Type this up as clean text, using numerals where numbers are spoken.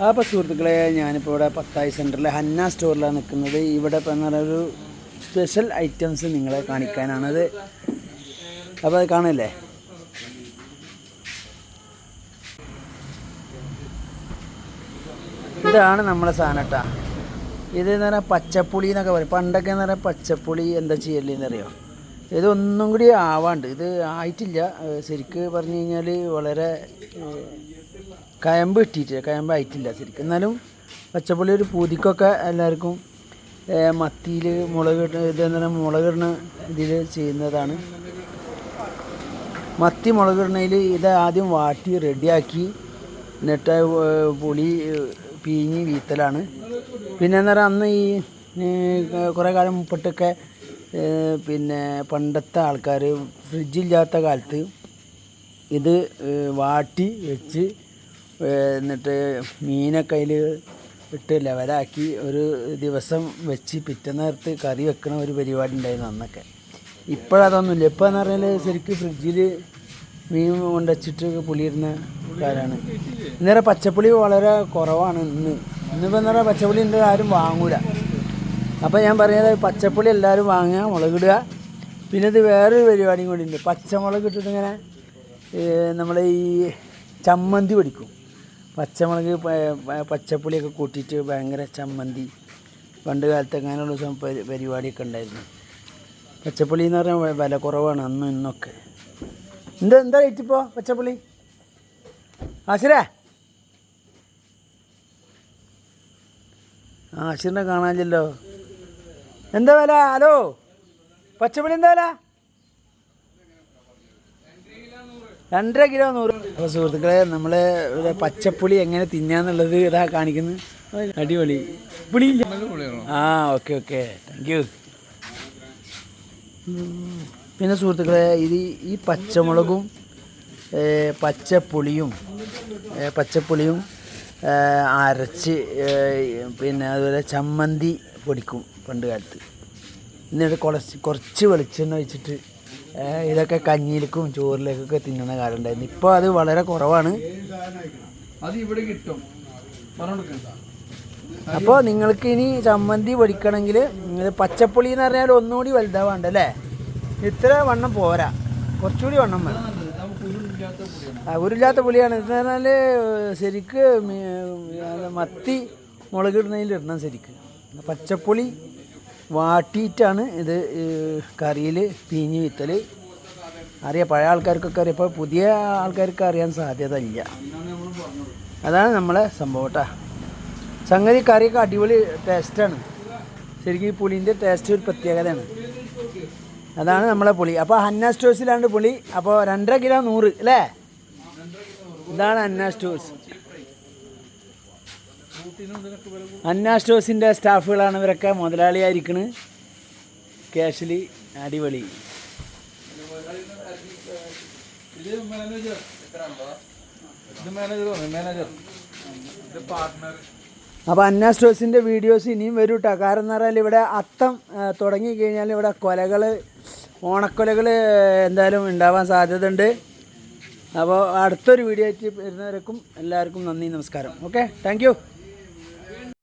അപ്പോൾ സുഹൃത്തുക്കളെ, ഞാനിപ്പോൾ ഇവിടെ പത്തായി സെൻറ്ററിലെ ഹന്ന സ്റ്റോറിലാണ് നിൽക്കുന്നത്. ഇവിടെ ഇപ്പം എന്ന് പറയുന്ന ഒരു സ്പെഷ്യൽ ഐറ്റംസ് നിങ്ങളെ കാണിക്കാനാണത്. അപ്പോൾ അത് കാണില്ലേ? ഇതാണ് നമ്മളെ സാധനം കേട്ടോ. ഇത് എന്ന് പറഞ്ഞാൽ പച്ചപ്പുളി എന്നൊക്കെ പറയും. പണ്ടൊക്കെ എന്ന് പറഞ്ഞാൽ പച്ചപ്പുളി എന്താ ചെയ്യലെന്നറിയോ? ഇതൊന്നും കൂടി ആവാണ്ട്, ഇത് ആയിട്ടില്ല. ശരിക്ക് പറഞ്ഞു കഴിഞ്ഞാൽ വളരെ കയമ്പ് കിട്ടിയിട്ടില്ല, കയമ്പായിട്ടില്ല ശരിക്കും. എന്നാലും പച്ചപ്പുളി ഒരു പൂതിക്കൊക്കെ എല്ലാവർക്കും മത്തിയിൽ മുളക് ഇതെന്ന് മുളകിടുന്ന ഇതിൽ ചെയ്യുന്നതാണ്. മത്തി മുളകിടുന്നതിൽ ഇത് ആദ്യം വാട്ടി റെഡിയാക്കി എന്നിട്ട് പുളി പിഴിഞ്ഞ് വീത്തലാണ്. പിന്നെ എന്ന് പറഞ്ഞാൽ അന്ന് ഈ കുറേ കാലം മുമ്പിട്ടൊക്കെ പിന്നെ പണ്ടത്തെ ആൾക്കാർ ഫ്രിഡ്ജില്ലാത്ത കാലത്ത് ഇത് വാട്ടി വെച്ച് എന്നിട്ട് മീനൊക്കെ അതിൽ ഇട്ട് ലെവലാക്കി ഒരു ദിവസം വെച്ച് പിറ്റേന്നേരത്ത് കറി വെക്കണ ഒരു പരിപാടി ഉണ്ടായിരുന്നു അന്നൊക്കെ. ഇപ്പോഴതൊന്നുമില്ല. ഇപ്പോൾ എന്ന് പറഞ്ഞാൽ ശരിക്കും ഫ്രിഡ്ജിൽ മീൻ കൊണ്ടുവച്ചിട്ട് പുളിയിരുന്ന കാലമാണ്. ഇന്നേരം പച്ചപ്പുളി വളരെ കുറവാണ് ഇന്നിപ്പോൾ എന്ന് പറഞ്ഞാൽ പച്ചപ്പുളി ഉണ്ട്, ആരും വാങ്ങൂല. അപ്പോൾ ഞാൻ പറയുന്നത് പച്ചപ്പുളി എല്ലാവരും വാങ്ങുക, മുളകിടുക. പിന്നെ ഇത് വേറൊരു പരിപാടിയും കൂടി ഉണ്ട്. പച്ചമുളക് ഇട്ടിട്ട് ഇങ്ങനെ നമ്മൾ ഈ ചമ്മന്തി പൊടിക്കും. പച്ചമുളക് പച്ചപ്പുളിയൊക്കെ കൂട്ടിയിട്ട് ഭയങ്കര ചമ്മന്തി പണ്ട് കാലത്ത് അങ്ങനെയുള്ള പരിപാടിയൊക്കെ ഉണ്ടായിരുന്നു. പച്ചപ്പുളി എന്ന് പറഞ്ഞാൽ വില കുറവാണ് അന്നും ഇന്നൊക്കെ. എന്താ റേറ്റ് ഇപ്പോൾ പച്ചപ്പുളി? ആശിരേ, ആശിറിനെ കാണാനില്ലല്ലോ. എന്താ വില? ഹലോ, പച്ചപ്പുളി എന്താ വില? 2.5 കിലോ 100. അപ്പോൾ സുഹൃത്തുക്കളെ, നമ്മൾ ഇവിടെ പച്ചപ്പുളി എങ്ങനെ തിന്നാന്നുള്ളത് ഇതാ കാണിക്കുന്നത്. അടിപൊളി പുളിയില്ല. Okay thank you. പിന്നെ സുഹൃത്തുക്കളെ, ഈ പച്ചമുളകും പച്ചപ്പുളിയും അരച്ച് പിന്നെ അതുപോലെ ചമ്മന്തി പൊടിക്കും പണ്ട് കാലത്ത്. എന്നിട്ട് കുറച്ച് വെളിച്ചെണ്ണ ഒഴിച്ചിട്ട് ഇതൊക്കെ കഞ്ഞിയിലേക്കും ചോറിലേക്കൊക്കെ തിന്നുന്ന കാലം ഉണ്ടായിരുന്നു. ഇപ്പോൾ അത് വളരെ കുറവാണ്. അപ്പോൾ നിങ്ങൾക്ക് ഇനി ചമ്മന്തി പൊടിക്കണമെങ്കിൽ പച്ചപ്പുളി എന്ന് പറഞ്ഞാൽ ഒന്നുകൂടി വലുതാവാണ്ടല്ലേ? ഇത്ര വണ്ണം പോരാ, കുറച്ചുകൂടി വണ്ണം വേണം. ഉരുല്ലാത്ത പുളിയാണ്. എന്ന് പറഞ്ഞാൽ ശരിക്ക് മത്തി മുളകിടുന്നതിലിടണം ശരിക്ക്. പച്ചപ്പുളി വാട്ടിയിട്ടാണ് ഇത് കറിയിൽ പിഴിഞ്ഞ് വിത്തൽ. അറിയാം, പഴയ ആൾക്കാർക്കൊക്കെ അറിയാം. ഇപ്പോൾ പുതിയ ആൾക്കാർക്ക് അറിയാൻ സാധ്യത ഇല്ല. അതാണ് നമ്മളെ സംഭവം കേട്ടോ. സംഗതി കറിയൊക്കെ അടിപൊളി ടേസ്റ്റാണ് ശരിക്കും. ഈ പുളിൻ്റെ ടേസ്റ്റ് ഒരു പ്രത്യേകതയാണ്. അതാണ് നമ്മളെ പുളി. അപ്പോൾ ഹന്ന സ്റ്റോഴ്സിലാണ് പുളി. അപ്പോൾ 2.5 കിലോ 100 അല്ലേ? ഇതാണ് ഹന്ന സ്റ്റോഴ്സ്. ഹന്ന സ്റ്റോഴ്സിൻ്റെ സ്റ്റാഫുകളാണ് ഇവരൊക്കെ. മുതലാളിയായിരിക്കണ് ക്യാഷിൽ അടിപൊളി. അപ്പോൾ ഹന്ന സ്റ്റോഴ്സിൻ്റെ വീഡിയോസ് ഇനിയും വരും കേട്ടോ. കാരണം എന്ന് പറഞ്ഞാൽ ഇവിടെ അത്തം തുടങ്ങിക്കഴിഞ്ഞാൽ ഇവിടെ ഓണക്കൊലകൾ എന്തായാലും ഉണ്ടാവാൻ സാധ്യത ഉണ്ട്. അപ്പോൾ അടുത്തൊരു വീഡിയോ ആയിട്ട് വരുന്നവർക്കും എല്ലാവർക്കും നന്ദി, നമസ്കാരം. Okay, thank you.